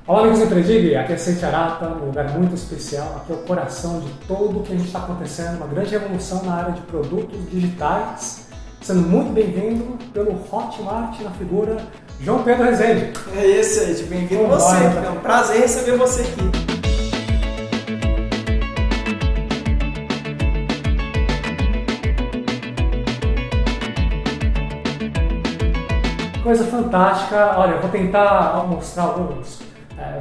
Olá, amigos do Empreendig, aqui é Sente Arata, um lugar muito especial, aqui é o coração de tudo que a gente está acontecendo, uma grande revolução na área de produtos digitais, sendo muito bem-vindo pelo Hotmart na figura João Pedro Rezende. É isso aí, bem-vindo você, é um prazer receber você aqui. Coisa fantástica, olha, eu vou tentar mostrar alguns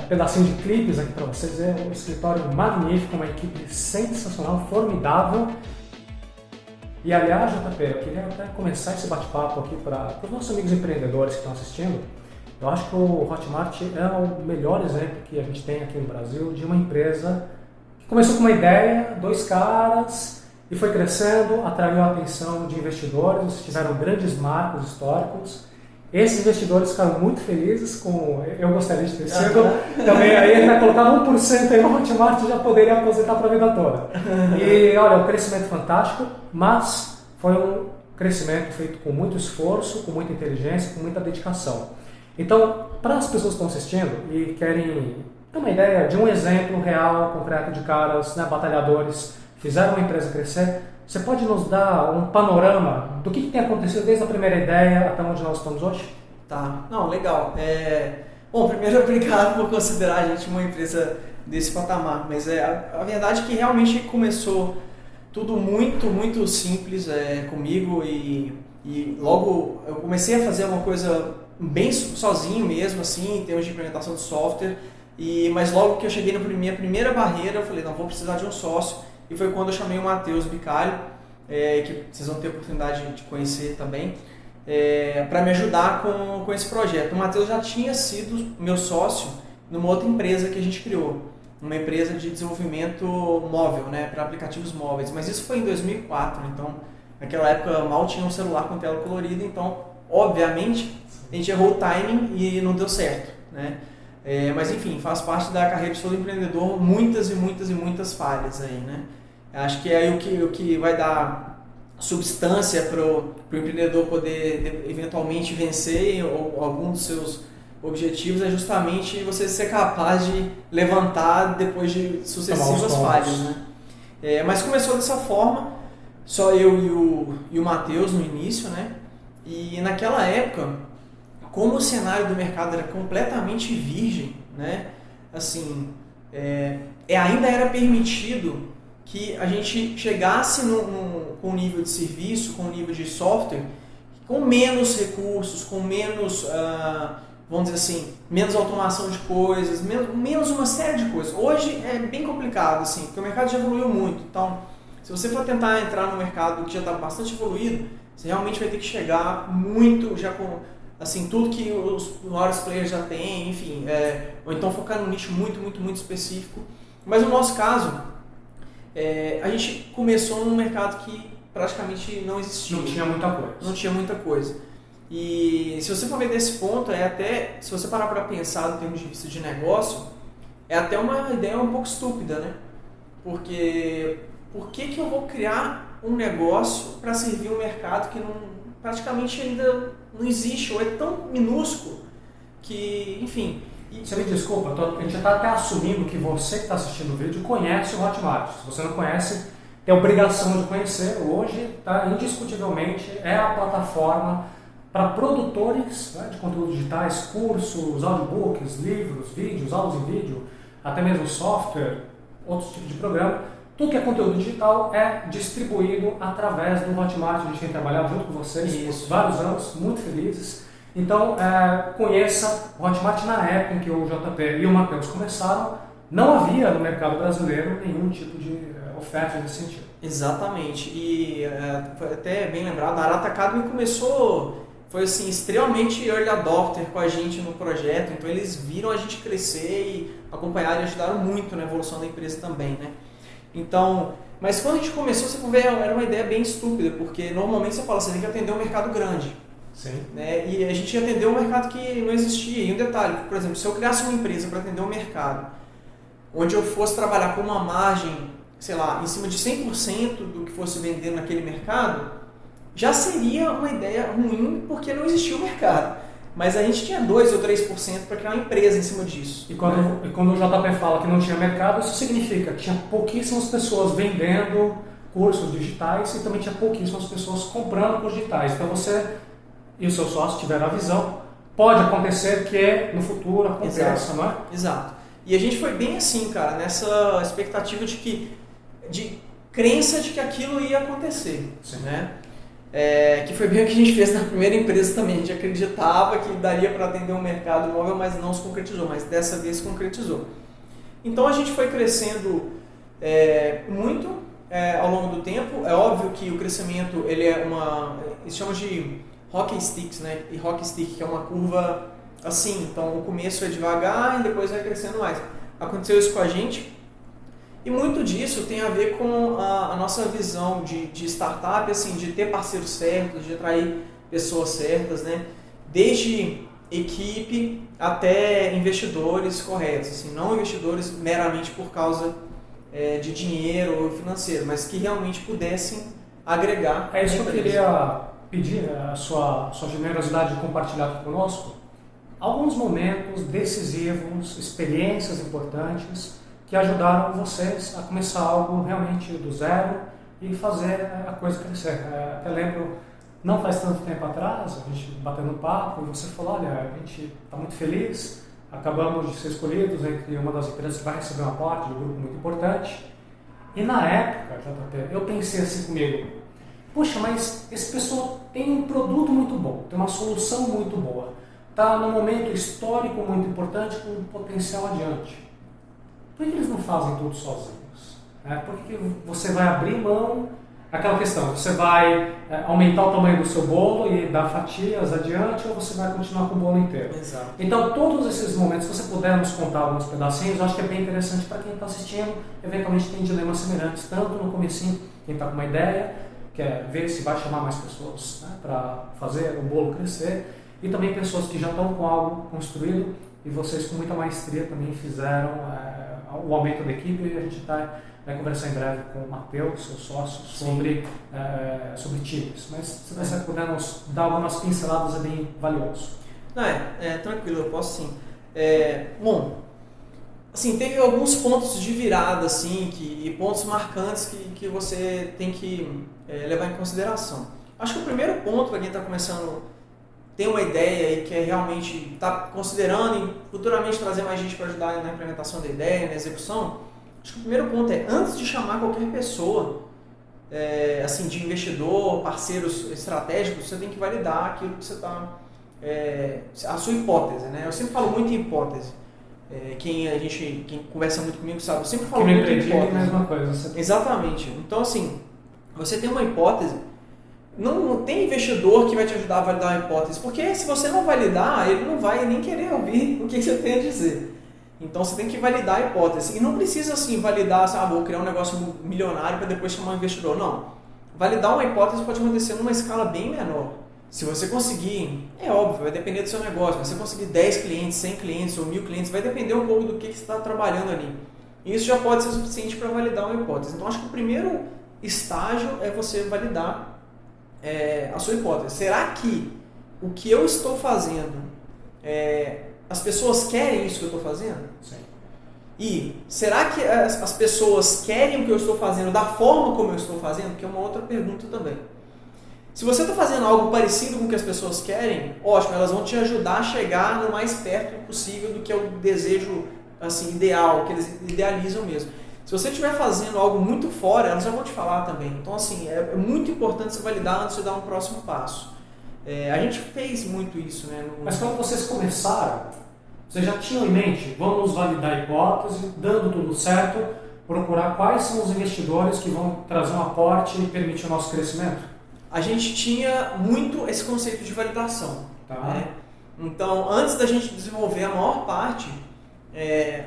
pedacinho de clipes aqui para vocês. É um escritório magnífico, uma equipe sensacional, formidável. E aliás, JP, eu queria até começar esse bate-papo aqui para os nossos amigos empreendedores que estão assistindo. Eu acho que o Hotmart é o melhor exemplo que a gente tem aqui no Brasil de uma empresa que começou com uma ideia, dois caras, e foi crescendo, atraiu a atenção de investidores, tiveram grandes marcos históricos. Esses investidores ficaram muito felizes com... Eu gostaria de ter sido. Também aí ele vai colocar 1% aí no Hotmart e já poderia aposentar para a vida toda. E olha, um crescimento fantástico, mas foi um crescimento feito com muito esforço, com muita inteligência, com muita dedicação. Então, para as pessoas que estão assistindo e querem ter uma ideia de um exemplo real, concreto de caras, né, batalhadores, fizeram uma empresa crescer, você pode nos dar um panorama do que tem acontecido desde a primeira ideia até onde nós estamos hoje? Tá, não, legal. Bom, primeiro, obrigado por considerar a gente uma empresa desse patamar, mas a verdade é que realmente começou tudo muito simples comigo e logo eu comecei a fazer uma coisa bem sozinho mesmo, assim, em termos de implementação de software, mas logo que eu cheguei na minha primeira barreira, eu falei, não, vou precisar de um sócio. E foi quando eu chamei o Matheus Bicalho, que vocês vão ter a oportunidade de conhecer também, para me ajudar com esse projeto. O Matheus já tinha sido meu sócio numa outra empresa que a gente criou, uma empresa de desenvolvimento móvel, né, para aplicativos móveis, mas isso foi em 2004, então naquela época mal tinha um celular com tela colorida, então obviamente a gente errou o timing e não deu certo, né? Mas enfim, faz parte da carreira de todo empreendedor muitas falhas aí, né? Acho que é aí o que vai dar substância para o empreendedor poder eventualmente vencer algum dos seus objetivos, é justamente você ser capaz de levantar depois de sucessivas falhas, né? Mas começou dessa forma, só eu e o Matheus no início, né? E naquela época, como o cenário do mercado era completamente virgem, né? Assim, ainda era permitido que a gente chegasse com um nível de serviço, com um nível de software, com menos recursos, com menos, vamos dizer assim, menos automação de coisas, menos uma série de coisas. Hoje é bem complicado, assim, porque o mercado já evoluiu muito. Então, se você for tentar entrar no mercado que já está bastante evoluído, você realmente vai ter que chegar muito já com... assim, tudo que os maiores players já têm, enfim, ou então focar num nicho muito específico. Mas no nosso caso, a gente começou num mercado que praticamente não existia. Não tinha muita coisa. Não tinha muita coisa. E se você for ver desse ponto, até, se você parar para pensar em termos de vista de negócio, é até uma ideia um pouco estúpida, né? Porque por que eu vou criar um negócio para servir um mercado que praticamente ainda não existe, ou é tão minúsculo que, enfim... Você me desculpa, a gente já está até assumindo que você que está assistindo o vídeo conhece o Hotmart. Se você não conhece, tem a obrigação de conhecer. Hoje, indiscutivelmente, é a plataforma para produtores, né, de conteúdos digitais, cursos, audiobooks, livros, vídeos, aulas em vídeo, até mesmo software, outros tipos de programa. Tudo que é conteúdo digital é distribuído através do Hotmart. A gente tem trabalhado junto com vocês por vários anos, muito felizes. Então, conheça o Hotmart. Na época em que o JP e o Matheus começaram, não havia no mercado brasileiro nenhum tipo de oferta nesse sentido. Exatamente. E foi até bem lembrado, a Arata Academy foi assim, extremamente early adopter com a gente no projeto. Então, eles viram a gente crescer e acompanharam e ajudaram muito na evolução da empresa também, né? Então, mas quando a gente começou, você for ver, era uma ideia bem estúpida, porque normalmente você fala, você tem que atender um mercado grande. Sim. Né? E a gente atendeu um mercado que não existia. E um detalhe, por exemplo, se eu criasse uma empresa para atender um mercado, onde eu fosse trabalhar com uma margem, sei lá, em cima de 100% do que fosse vender naquele mercado, já seria uma ideia ruim, porque não existia o mercado. mas a gente tinha 2 ou 3% para criar uma empresa em cima disso. E quando o JP fala que não tinha mercado, isso significa que tinha pouquíssimas pessoas vendendo cursos digitais e também tinha pouquíssimas pessoas comprando cursos digitais. Então você e o seu sócio tiveram a visão, pode acontecer que no futuro aconteça, não é? Exato. E a gente foi bem assim, cara, nessa expectativa de crença de que aquilo ia acontecer, né? Que foi bem o que a gente fez na primeira empresa também. A gente acreditava que daria para atender um mercado móvel, mas não se concretizou, mas dessa vez se concretizou. Então a gente foi crescendo muito ao longo do tempo. É óbvio que o crescimento, ele é eles chamam de hockey sticks, né? E hockey stick, que é uma curva assim. Então o começo é devagar e depois vai crescendo mais. Aconteceu isso com a gente. E muito disso tem a ver com a nossa visão de startup, assim, de ter parceiros certos, de atrair pessoas certas, né? Desde equipe até investidores corretos, assim, não investidores meramente por causa de dinheiro ou financeiro, mas que realmente pudessem agregar. É isso que eu queria pedir, a sua generosidade de compartilhar aqui conosco. Alguns momentos decisivos, experiências importantes que ajudaram vocês a começar algo realmente do zero e fazer a coisa crescer. Até lembro, não faz tanto tempo atrás, a gente batendo um papo e você falou, olha, a gente está muito feliz, acabamos de ser escolhidos entre uma das empresas que vai receber um aporte de um grupo muito importante. E na época, JP, eu pensei assim comigo, puxa, mas esse pessoal tem um produto muito bom, tem uma solução muito boa, está num momento histórico muito importante com um potencial adiante. Por que eles não fazem tudo sozinhos? Por que você vai abrir mão? Aquela questão, você vai aumentar o tamanho do seu bolo e dar fatias adiante ou você vai continuar com o bolo inteiro? Exato. Então, todos esses momentos, se você puder nos contar alguns pedacinhos, eu acho que é bem interessante para quem está assistindo, eventualmente tem dilemas semelhantes, tanto no comecinho, quem está com uma ideia, quer ver se vai chamar mais pessoas para fazer o bolo crescer, e também pessoas que já estão com algo construído e vocês com muita maestria também fizeram o aumento da equipe e a gente vai conversar em breve com o Matheus, seu sócio, sobre times. Mas se você puder nos dar algumas pinceladas é bem valioso. Não, tranquilo, eu posso sim. Bom, assim, teve alguns pontos de virada assim, e pontos marcantes que você tem que levar em consideração. Acho que o primeiro ponto para quem está começando tem uma ideia e quer realmente estar considerando e futuramente trazer mais gente para ajudar na implementação da ideia, na execução, acho que o primeiro ponto antes de chamar qualquer pessoa, assim, de investidor, parceiros estratégicos, você tem que validar aquilo que você está, a sua hipótese, né? Eu sempre falo muito em hipótese. Quem conversa muito comigo sabe, eu sempre falo muito em hipótese. É a mesma coisa. Exatamente. Então, assim, você tem uma hipótese, não tem investidor que vai te ajudar a validar a hipótese, porque se você não validar, ele não vai nem querer ouvir o que você tem a dizer. Então você tem que validar a hipótese. E não precisa assim validar, vou criar um negócio milionário para depois chamar um investidor. Não. Validar uma hipótese pode acontecer numa escala bem menor. Se você conseguir, é óbvio, vai depender do seu negócio. Se você conseguir 10 clientes, 100 clientes ou 1000 clientes, vai depender um pouco do que você está trabalhando ali. E isso já pode ser suficiente para validar uma hipótese. Então acho que o primeiro estágio é você validar a sua hipótese. Será que o que eu estou fazendo, as pessoas querem isso que eu estou fazendo? Sim. E será que as pessoas querem o que eu estou fazendo da forma como eu estou fazendo? Que é uma outra pergunta também. Se você está fazendo algo parecido com o que as pessoas querem, ótimo, elas vão te ajudar a chegar no mais perto possível do que é o desejo assim, ideal, que eles idealizam mesmo. Se você estiver fazendo algo muito fora, elas já vão te falar também. Então, assim, é muito importante você validar antes de dar um próximo passo. A gente fez muito isso, né? Mas quando vocês começaram, vocês já tinham em mente, vamos validar a hipótese, dando tudo certo, procurar quais são os investidores que vão trazer um aporte e permitir o nosso crescimento? A gente tinha muito esse conceito de validação. Tá. Né? Então, antes da gente desenvolver a maior parte,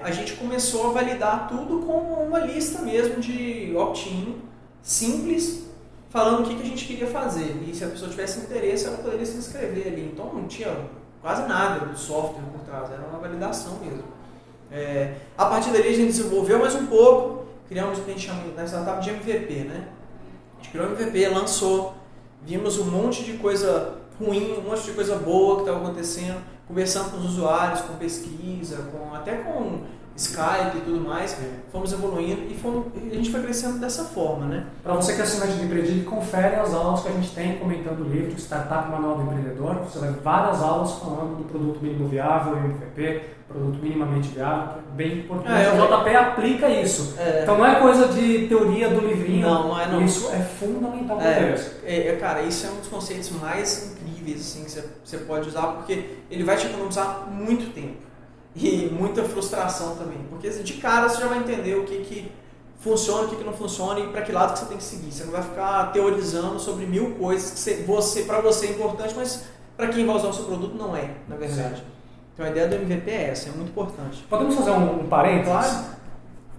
a gente começou a validar tudo com uma lista mesmo de opt-in simples, falando o que a gente queria fazer. E se a pessoa tivesse interesse, ela poderia se inscrever ali. Então não tinha quase nada do software por trás, era uma validação mesmo. A partir dali a gente desenvolveu mais um pouco, criamos o que a gente chama na startup de MVP, né? A gente criou o MVP, lançou, vimos um monte de coisa ruim, um monte de coisa boa que estava acontecendo, conversando com os usuários, com pesquisa, até com Skype e tudo mais, fomos evoluindo e a gente foi crescendo dessa forma, né? Para você que é assinante do Empreendedor, confere as aulas que a gente tem comentando o livro Startup Manual do Empreendedor. Você vai ver várias aulas falando do produto mínimo viável, MVP, produto minimamente viável, que é bem importante. O JP aplica isso. Então não é coisa de teoria do livrinho. Não é não. Isso é fundamental para eles. Cara, isso é um dos conceitos mais incríveis assim, que você pode usar, porque ele vai te economizar muito tempo. E muita frustração também, porque de cara você já vai entender o que funciona, o que não funciona e para que lado que você tem que seguir. Você não vai ficar teorizando sobre 1000 coisas que para você é importante, mas para quem vai usar o seu produto não é, na verdade. Sim. Então a ideia do MVP é essa, é muito importante. Podemos fazer um parênteses? Claro.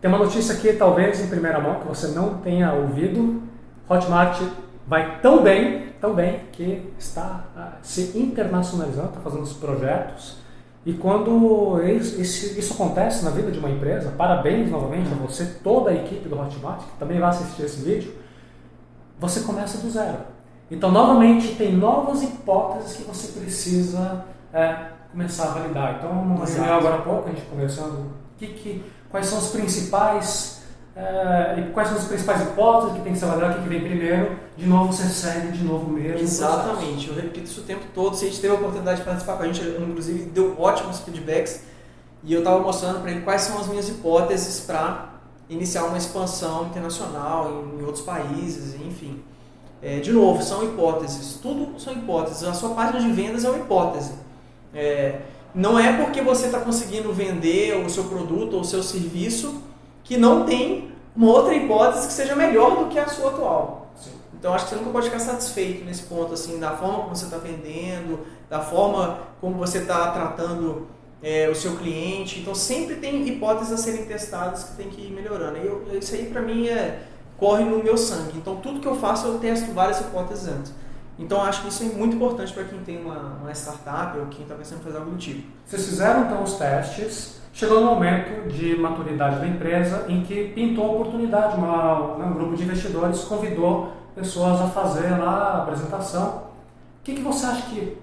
Tem uma notícia aqui, talvez em primeira mão, que você não tenha ouvido. Hotmart vai tão bem que está se internacionalizando, está fazendo os projetos. E quando isso acontece na vida de uma empresa, parabéns novamente a você, toda a equipe do Hotmart, que também vai assistir esse vídeo, você começa do zero. Então, novamente, tem novas hipóteses que você precisa começar a validar. Então, numa reunião agora há pouco, a gente conversando, quais são as principais hipóteses que tem que ser validado, o que vem primeiro, de novo você segue de novo mesmo. Exatamente, eu repito isso o tempo todo. Se a gente teve a oportunidade de participar com a gente, inclusive deu ótimos feedbacks e eu estava mostrando para ele quais são as minhas hipóteses para iniciar uma expansão internacional em outros países, enfim. De novo, são hipóteses, tudo são hipóteses. A sua página de vendas é uma hipótese. Não é porque você está conseguindo vender o seu produto ou o seu serviço que não tem uma outra hipótese que seja melhor do que a sua atual. Sim. Então acho que você nunca pode ficar satisfeito nesse ponto, assim, da forma como você está vendendo, da forma como você está tratando o seu cliente. Então sempre tem hipóteses a serem testadas que tem que ir melhorando. Isso aí para mim corre no meu sangue. Então tudo que eu faço eu testo várias hipóteses antes. Então acho que isso é muito importante para quem tem uma startup ou quem está pensando em fazer algo do tipo. Vocês fizeram então os testes. Chegou no momento de maturidade da empresa em que pintou a oportunidade, um grupo de investidores convidou pessoas a fazer lá a apresentação. O que você acha que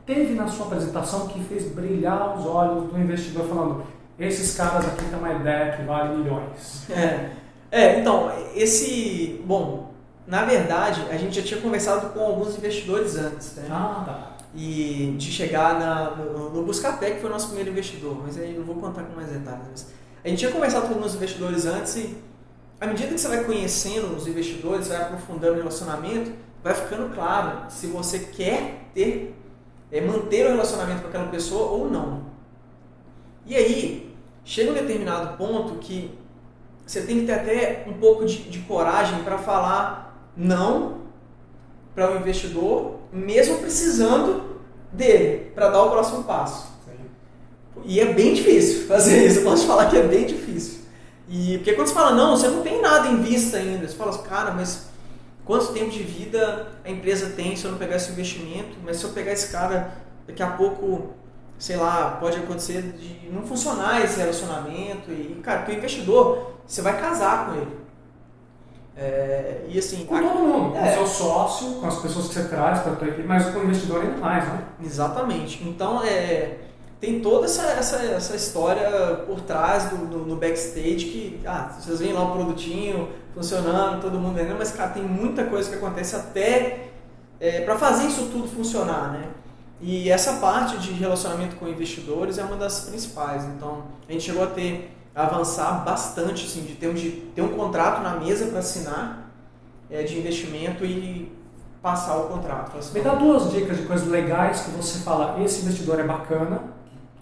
teve na sua apresentação que fez brilhar os olhos do investidor falando, esses caras aqui têm uma ideia que vale milhões? Então, na verdade, a gente já tinha conversado com alguns investidores antes, né? Tá. E de chegar no Buscapé, que foi o nosso primeiro investidor, mas aí eu vou contar com mais detalhes. A gente tinha conversado com alguns investidores antes e, à medida que você vai conhecendo os investidores, vai aprofundando o relacionamento, vai ficando claro se você quer manter o relacionamento com aquela pessoa ou não. E aí, chega um determinado ponto que você tem que ter até um pouco de coragem para falar não para o investidor, mesmo precisando dele, para dar o próximo passo. Sim. E é bem difícil fazer isso, eu posso falar que é bem difícil. Porque quando você fala, não, você não tem nada em vista ainda, você fala, cara, mas quanto tempo de vida a empresa tem se eu não pegar esse investimento? Mas se eu pegar esse cara, daqui a pouco, sei lá, pode acontecer de não funcionar esse relacionamento. E, cara, porque o investidor, você vai casar com ele. E assim, com todo mundo, com o seu sócio, com as pessoas que você traz para a tua equipe, mas com o investidor ainda mais, né? Exatamente. Então, tem toda essa história por trás no backstage que, vocês veem lá o produtinho funcionando, todo mundo vendendo, mas, cara, tem muita coisa que acontece até para fazer isso tudo funcionar, né? E essa parte de relacionamento com investidores é uma das principais. Então, a gente chegou a avançar bastante, assim, de ter um contrato na mesa para assinar de investimento e passar o contrato. Me dá 2 dicas de coisas legais que você fala, esse investidor é bacana,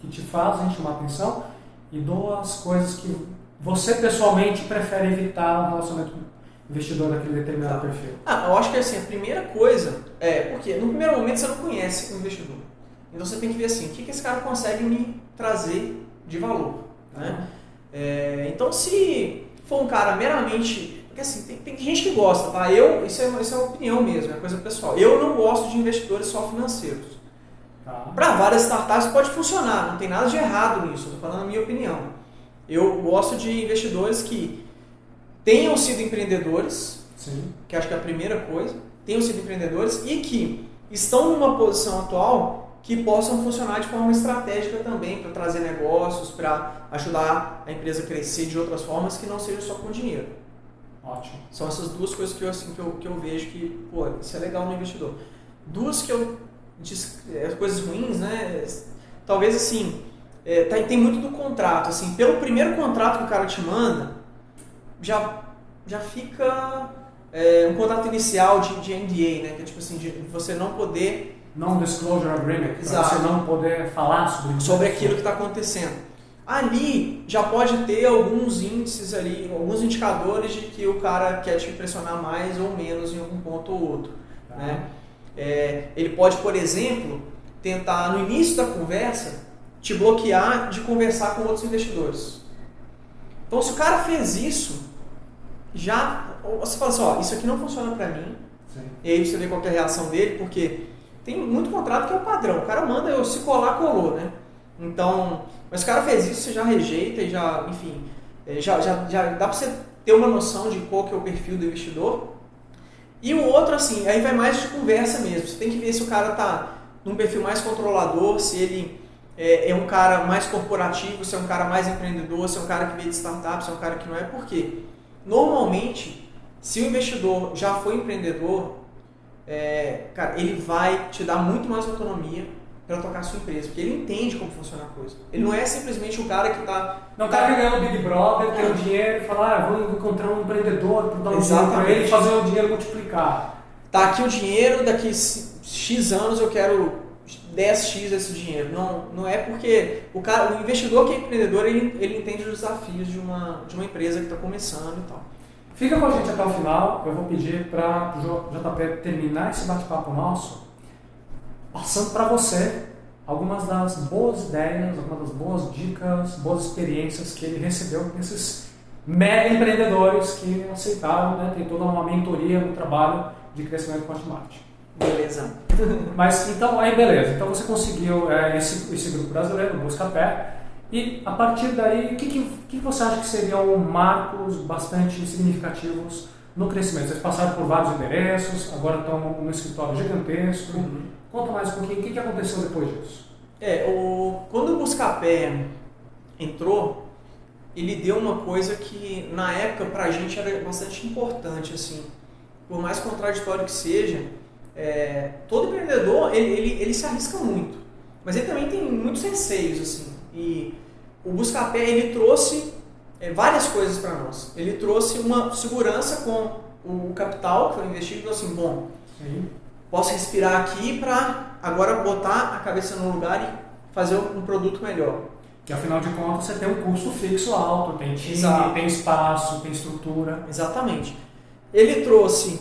que te fazem chamar atenção, e 2 coisas que você pessoalmente prefere evitar o relacionamento com o investidor daquele determinado perfil. Eu acho que assim, a primeira coisa porque no primeiro momento você não conhece o investidor. Então você tem que ver assim, o que esse cara consegue me trazer de valor, né? Então se for um cara meramente... Porque assim, tem gente que gosta, tá? Isso é uma opinião mesmo, é uma coisa pessoal. Eu não gosto de investidores só financeiros. Para várias startups pode funcionar, não tem nada de errado nisso, estou falando a minha opinião. Eu gosto de investidores que tenham sido empreendedores, sim, que acho que é a primeira coisa, tenham sido empreendedores e que estão numa posição atual que possam funcionar de forma estratégica também, para trazer negócios, para ajudar a empresa a crescer de outras formas que não seja só com dinheiro. Ótimo. São essas duas coisas que eu vejo que, pô, isso é legal no investidor. Duas que eu coisas ruins, né? Talvez assim, tem muito do contrato, assim, pelo primeiro contrato que o cara te manda, já fica um contrato inicial de NDA, né? Que é tipo assim, de você não poder... Non-disclosure agreement, para você não poder falar sobre aquilo que está acontecendo. Ali já pode ter alguns índices ali, alguns indicadores de que o cara quer te impressionar mais ou menos em algum ponto ou outro. Tá. Né? Ele pode, por exemplo, tentar no início da conversa te bloquear de conversar com outros investidores. Então, se o cara fez isso, já você fala assim, ó, isso aqui não funciona para mim. Sim. E aí você vê qual é a reação dele, porque tem muito contrato que é o padrão. O cara manda, eu se colar, colou, né? Então, mas o cara fez isso, você já rejeita e já, enfim, já dá para você ter uma noção de qual que é o perfil do investidor. E o outro, assim, aí vai mais de conversa mesmo. Você tem que ver se o cara tá num perfil mais controlador, se ele é um cara mais corporativo, se é um cara mais empreendedor, se é um cara que veio de startup, se é um cara que não é. Por quê? Normalmente, se o investidor já foi empreendedor, cara, ele vai te dar muito mais autonomia para tocar a sua empresa, porque ele entende como funciona a coisa. Ele não é simplesmente o cara que está... Não está ganhando o Big Brother, tem o dinheiro e falar, vou encontrar um empreendedor para dar um dinheiro para ele e fazer o dinheiro multiplicar. Tá aqui o dinheiro, daqui X anos eu quero 10x desse dinheiro. Não é porque o investidor que é empreendedor, ele entende os desafios de uma empresa que está começando e tal. Fica com a gente até o final, eu vou pedir para o JP terminar esse bate-papo nosso, passando para você algumas das boas ideias, algumas das boas dicas, boas experiências que ele recebeu com esses mega empreendedores que aceitaram, né, tem toda uma mentoria no trabalho de crescimento com a marketing. Beleza. Mas então, aí beleza, então você conseguiu esse grupo brasileiro, o Buscapé, e a partir daí, o que você acha que seriam marcos bastante significativos no crescimento? Vocês passaram por vários endereços, agora estão num escritório gigantesco. Conta mais um pouquinho, o que aconteceu depois disso? Quando o Buscapé entrou, ele deu uma coisa que na época pra gente era bastante importante, assim. Por mais contraditório que seja, todo empreendedor, ele se arrisca muito. Mas ele também tem muitos receios, assim. E o Buscapé, ele trouxe várias coisas para nós. Ele trouxe uma segurança com o capital que foi investido, então assim, bom, sim, posso respirar aqui para agora botar a cabeça no lugar e fazer um produto melhor. Que afinal de contas você tem um custo fixo alto, tem time, exato, tem espaço, tem estrutura. Exatamente. Ele trouxe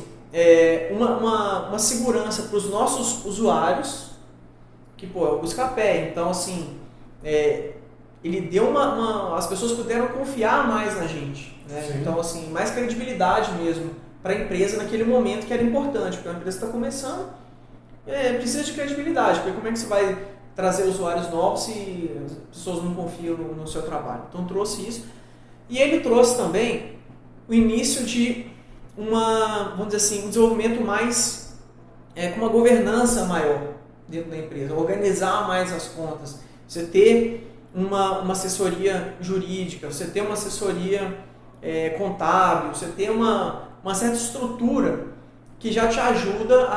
uma segurança para os nossos usuários, que é o Buscapé. Então assim, ele deu as pessoas puderam confiar mais na gente, né? Então assim, mais credibilidade mesmo para a empresa naquele momento que era importante, porque a empresa está começando, precisa de credibilidade, porque como é que você vai trazer usuários novos se as pessoas não confiam no seu trabalho? Então trouxe isso, e ele trouxe também o início de vamos dizer assim, um desenvolvimento mais, com uma governança maior dentro da empresa, organizar mais as contas, você ter uma assessoria jurídica, você ter uma assessoria contábil, você ter uma certa estrutura que já te ajuda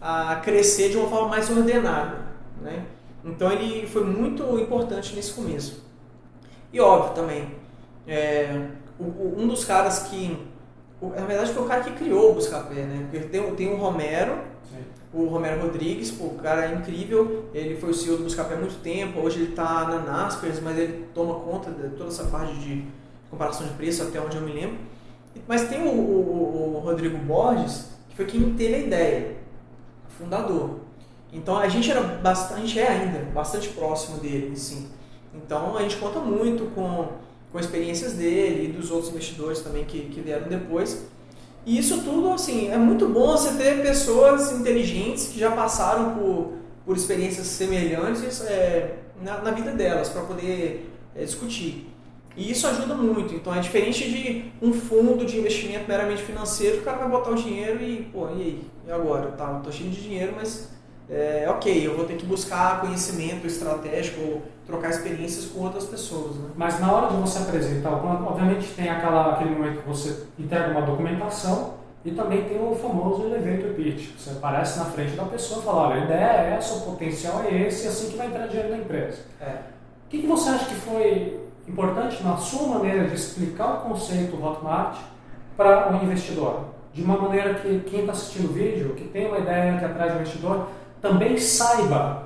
a crescer de uma forma mais ordenada, né? Então ele foi muito importante nesse começo. E óbvio também, um dos caras que, na verdade foi o cara que criou o Buscapé, né? Porque tem o Romero, o Romero Rodrigues, o cara é incrível, ele foi o CEO do Buscapé há muito tempo, hoje ele está na Naspers, mas ele toma conta de toda essa parte de comparação de preço, até onde eu me lembro. Mas tem o Rodrigo Borges, que foi quem teve a ideia, fundador. Então a gente é ainda bastante próximo dele, assim. Então a gente conta muito com experiências dele e dos outros investidores também que vieram depois. E isso tudo, assim, é muito bom você ter pessoas inteligentes que já passaram por experiências semelhantes na vida delas, para poder discutir. E isso ajuda muito. Então é diferente de um fundo de investimento meramente financeiro, que o cara vai botar o dinheiro e, e aí? E agora? Tá, eu tô cheio de dinheiro, mas ok, eu vou ter que buscar conhecimento estratégico ou trocar experiências com outras pessoas. Né? Mas na hora de você apresentar, obviamente tem aquele momento que você entrega uma documentação e também tem o famoso elevator pitch. Você aparece na frente da pessoa e fala, olha, a ideia é essa, o potencial é esse, assim que vai entrar dinheiro na empresa. O que você acha que foi importante na sua maneira de explicar o conceito Hotmart para o investidor? De uma maneira que quem está assistindo o vídeo, que tem uma ideia que atrai o investidor, também saiba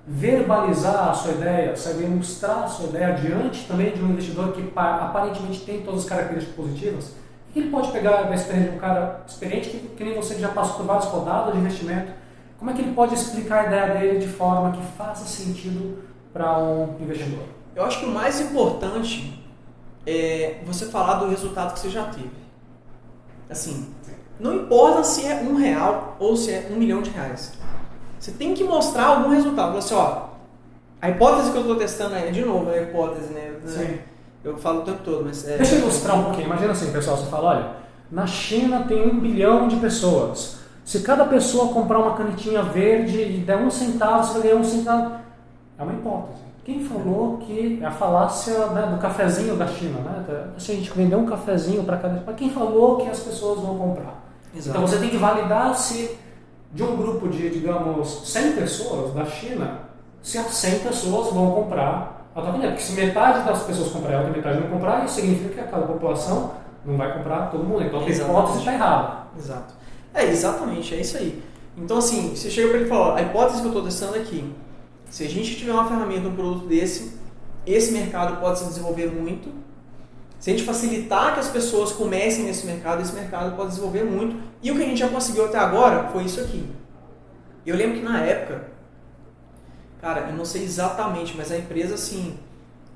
verbalizar a sua ideia, saber mostrar a sua ideia diante também de um investidor que aparentemente tem todas as características positivas. O que ele pode pegar da experiência de um cara experiente que nem você que já passou por várias rodadas de investimento? Como é que ele pode explicar a ideia dele de forma que faça sentido para um investidor? Eu acho que o mais importante é você falar do resultado que você já teve. Assim, não importa se é R$1 ou se é R$1 milhão. Você tem que mostrar algum resultado. Você, a hipótese que eu estou testando é, de novo, a hipótese, né? Sim. Eu falo o tempo todo, mas... Deixa eu ilustrar um pouquinho. Imagina assim, pessoal, você fala, olha, na China tem 1 bilhão de pessoas. Se cada pessoa comprar uma canetinha verde e der 1 centavo, você vai ganhar 1 centavo. É uma hipótese. Quem falou que é a falácia do cafezinho da China, né? Se a gente vender um cafezinho para cada... Quem falou que as pessoas vão comprar? Exato. Então você tem que validar se de um grupo de, digamos, 100 pessoas da China, se as 100 pessoas vão comprar a tua caneta. Porque se metade das pessoas comprar e a outra metade não comprar, isso significa que aquela população não vai comprar todo mundo. Então a hipótese está errada. Exato. Exatamente, é isso aí. Então assim, você chega para ele e fala, a hipótese que eu estou testando aqui, se a gente tiver uma ferramenta, um produto desse, esse mercado pode se desenvolver muito. Se a gente facilitar que as pessoas comecem nesse mercado, esse mercado pode desenvolver muito. E o que a gente já conseguiu até agora foi isso aqui. Eu lembro que na época, cara, eu não sei exatamente, mas a empresa, assim,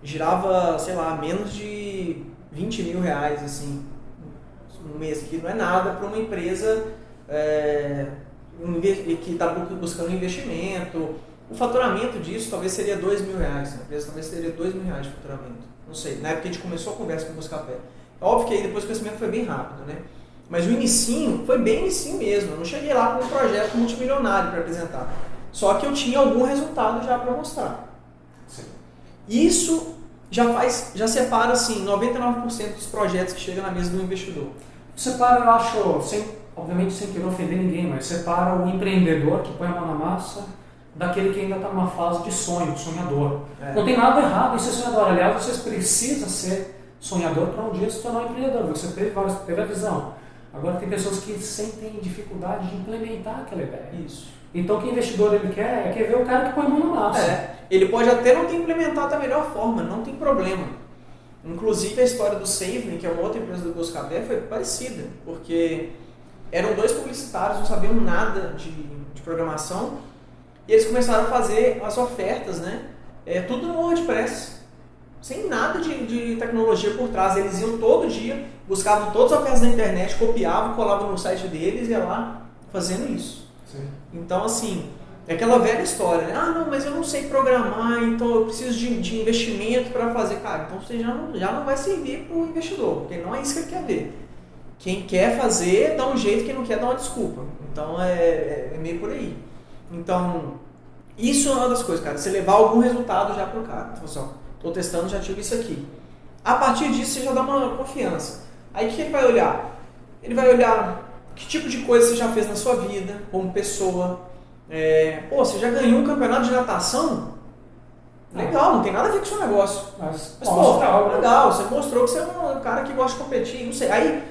girava, sei lá, menos de R$20 mil, assim, no mês, que não é nada para uma empresa que está buscando investimento. O faturamento disso talvez seria R$2 mil, a empresa talvez seria R$2 mil de faturamento. Não sei, na época a gente começou a conversa com o Buscapé. É óbvio que aí depois o crescimento foi bem rápido, né? Mas o inicinho foi bem inicinho mesmo. Eu não cheguei lá com um projeto multimilionário para apresentar. Só que eu tinha algum resultado já para mostrar. Sim. Isso já separa assim, 99% dos projetos que chegam na mesa do investidor. Separa, eu acho, obviamente sem querer ofender ninguém, mas separa o empreendedor que põe a mão na massa daquele que ainda está numa fase de sonho, sonhador. Não tem nada errado em ser sonhador. Aliás, você precisa ser sonhador para um dia se tornar um empreendedor. Você teve a visão. Agora tem pessoas que sentem dificuldade de implementar aquela ideia. Isso. Então o que o investidor ele quer é ver o cara que põe a mão na massa. Ele pode até não ter implementado da melhor forma, não tem problema. Inclusive a história do SaveMe, que é uma outra empresa do Buscapé, foi parecida. Porque eram 2 publicitários, não sabiam nada de programação. E eles começaram a fazer as ofertas, né? Tudo no WordPress, sem nada de tecnologia por trás. Eles iam todo dia, buscavam todas as ofertas na internet, copiavam, colavam no site deles e iam lá fazendo isso. Sim. Então, assim, é aquela velha história, né? Não, mas eu não sei programar, então eu preciso de investimento para fazer. Cara, então você já não vai servir para o investidor, porque não é isso que ele quer ver. Quem quer fazer, dá um jeito, quem não quer, dá uma desculpa. Então, é meio por aí. Então, isso é uma das coisas, cara. Você levar algum resultado já pro cara. Então, assim, tô testando, já tive isso aqui. A partir disso, você já dá uma confiança. Aí, o que ele vai olhar? Ele vai olhar que tipo de coisa você já fez na sua vida, como pessoa. Você já ganhou um campeonato de natação? Legal, não tem nada a ver com o seu negócio. Mas legal, você mostrou que você é um cara que gosta de competir, não sei. Aí,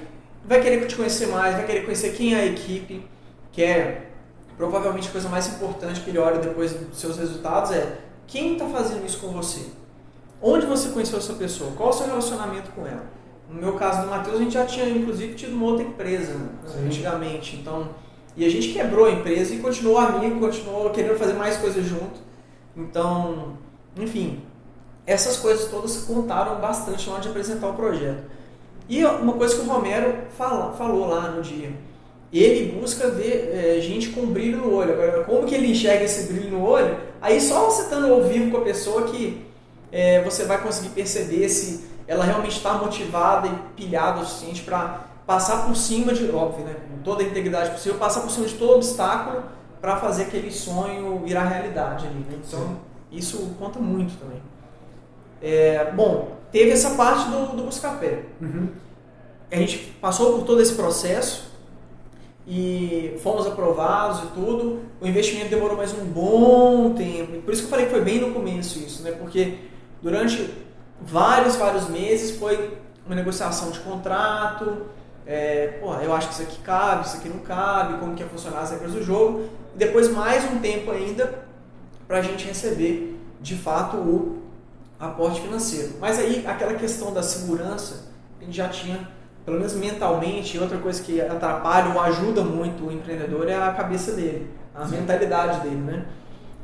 vai querer te conhecer mais, vai querer conhecer quem é a equipe, que é... Provavelmente a coisa mais importante que ele olha depois dos seus resultados é quem está fazendo isso com você? Onde você conheceu essa pessoa? Qual é o seu relacionamento com ela? No meu caso do Matheus, a gente já tinha inclusive tido uma outra empresa, né, antigamente. Então, e a gente quebrou a empresa e continuou amigo, continuou querendo fazer mais coisas junto. Então, enfim, essas coisas todas contaram bastante na hora de apresentar o projeto. E uma coisa que o Romero falou lá no dia. Ele busca ver gente com brilho no olho. Agora, como que ele enxerga esse brilho no olho? Aí só você estando ao vivo com a pessoa que você vai conseguir perceber se ela realmente está motivada e pilhada o suficiente para passar por cima de, óbvio, né, com toda a integridade possível, passar por cima de todo obstáculo para fazer aquele sonho virar realidade ali, né? Então, Sim. isso conta muito também. Bom, teve essa parte do Buscapé. Uhum. A gente passou por todo esse processo e fomos aprovados e tudo. O investimento demorou mais um bom tempo. Por isso que eu falei que foi bem no começo isso, né? Porque durante vários meses foi uma negociação de contrato. Eu acho que isso aqui cabe, isso aqui não cabe, como que ia funcionar as regras do jogo. E depois mais um tempo ainda para a gente receber, de fato, o aporte financeiro. Mas aí, aquela questão da segurança, a gente já tinha, pelo menos mentalmente, e outra coisa que atrapalha ou ajuda muito o empreendedor é a cabeça dele, a mentalidade dele, né?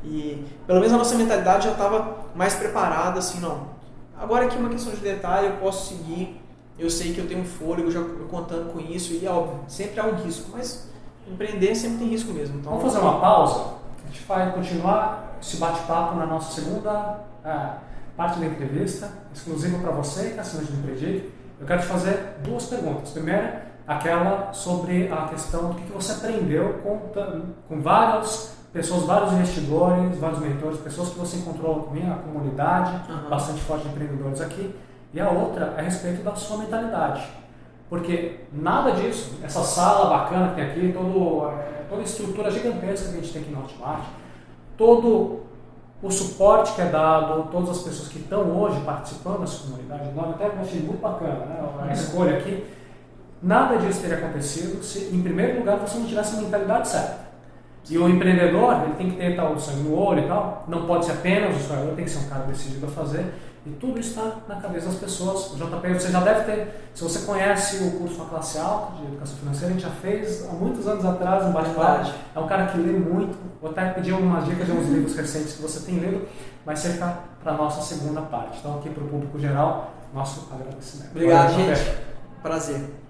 E pelo menos a nossa mentalidade já estava mais preparada, assim, não. Agora aqui é uma questão de detalhe, eu posso seguir, eu sei que eu tenho um fôlego, já contando com isso, e óbvio, sempre há um risco, mas empreender sempre tem risco mesmo. Então, Vamos fazer uma pausa, a gente vai continuar esse bate-papo na nossa segunda parte da entrevista, exclusiva para você que é assinante do Empreender. Eu quero te fazer duas perguntas. Primeira, aquela sobre a questão do que você aprendeu com várias pessoas, vários investidores, vários mentores, pessoas que você encontrou comigo, a comunidade, bastante forte de empreendedores aqui. E a outra é a respeito da sua mentalidade. Porque nada disso, essa sala bacana que tem aqui, toda a estrutura gigantesca que a gente tem aqui no Hotmart, todo o suporte que é dado, todas as pessoas que estão hoje participando dessa comunidade, eu até achei muito bacana, né? A escolha aqui, nada disso teria acontecido se, em primeiro lugar, você não tivesse a mentalidade certa. E o empreendedor, ele tem que ter o sangue no olho e tal, não pode ser apenas o sonhador, tem que ser um cara decidido a fazer, e tudo isso está na cabeça das pessoas. O JP, você já deve ter, se você conhece o curso A Classe Alta de Educação Financeira, a gente já fez há muitos anos atrás um bate-papo. É um cara que lê muito, vou até pedir algumas dicas de uns livros recentes que você tem lido, mas você fica para a nossa segunda parte. Então aqui para o público geral, nosso agradecimento. Obrigado, gente. Prazer.